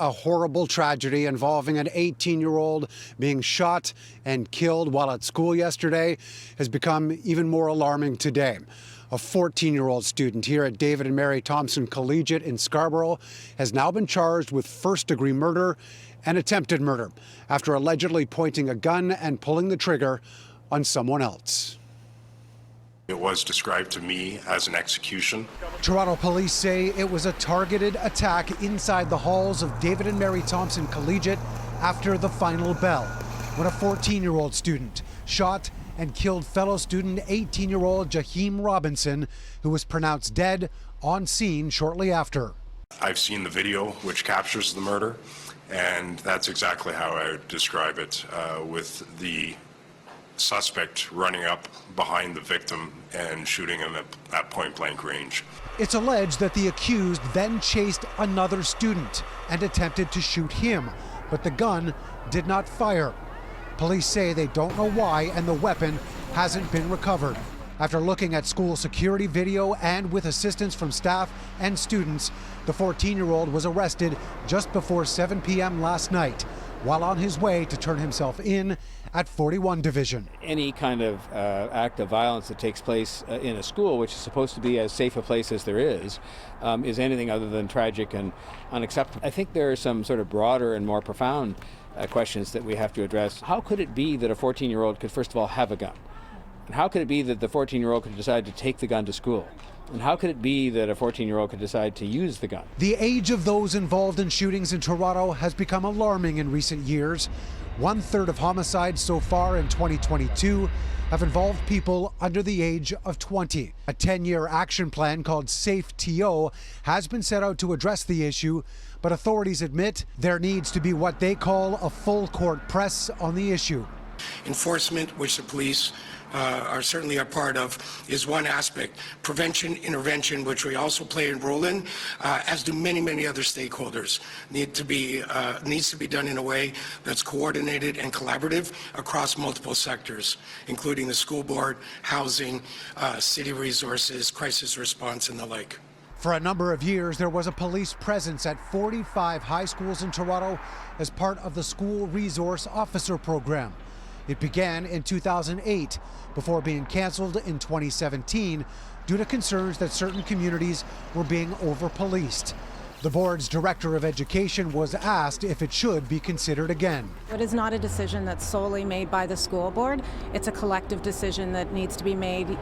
a horrible tragedy involving an 18-year-old being shot and killed while at school yesterday has become even more alarming today. A 14-year-old student here at David and Mary Thompson Collegiate in Scarborough has now been charged with first-degree murder and attempted murder after allegedly pointing a gun and pulling the trigger on someone else. It was described to me as an execution. Toronto police say it was a targeted attack inside the halls of David and Mary Thompson Collegiate after the final bell, when a 14-year-old student shot and killed fellow student 18-year-old Jahiem Robinson, who was pronounced dead on scene shortly after. I've seen the video which captures the murder, and that's exactly how I would describe it, with the suspect running up behind the victim and shooting him at point-blank range. It's alleged that the accused then chased another student and attempted to shoot him, but the gun did not fire. Police say they don't know why, and the weapon hasn't been recovered. After looking at school security video and with assistance from staff and students, the 14-year-old was arrested just before 7 p.m. last night while on his way to turn himself in at 41 Division. Any kind of act of violence that takes place in a school, which is supposed to be as safe a place as there is anything other than tragic and unacceptable. I think there are some sort of broader and more profound questions that we have to address. How could it be that a 14-year-old could first of all have a gun? And how could it be that the 14-year-old could decide to take the gun to school? And how could it be that a 14-year-old could decide to use the gun? The age of those involved in shootings in Toronto has become alarming in recent years. 1/3 of homicides so far in 2022 have involved people under the age of 20. A 10-year action plan called Safe TO has been set out to address the issue, but authorities admit there needs to be what they call a full court press on the issue. Enforcement, which the police are certainly a part of, is one aspect. Prevention, intervention, which we also play a role in, as do many other stakeholders, needs to be done in a way that's coordinated and collaborative across multiple sectors, including the school board, housing, city resources, crisis response, and the like. For a number of years, there was a police presence at 45 high schools in Toronto as part of the School Resource Officer Program. It began in 2008 before being canceled in 2017 due to concerns that certain communities were being over-policed. The board's director of education was asked if it should be considered again. It is not a decision that's solely made by the school board. It's a collective decision that needs to be made,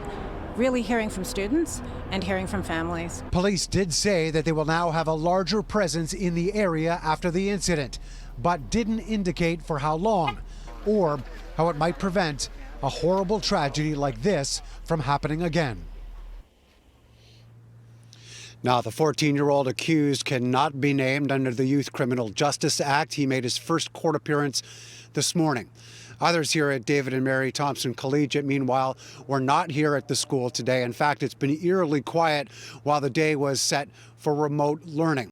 really hearing from students and hearing from families. Police did say that they will now have a larger presence in the area after the incident, but didn't indicate for how long or how it might prevent a horrible tragedy like this from happening again. Now, the 14-year-old accused cannot be named under the Youth Criminal Justice Act. He made his first court appearance this morning. Others here at David and Mary Thompson Collegiate, meanwhile, were not here at the school today. In fact, it's been eerily quiet while the day was set for remote learning.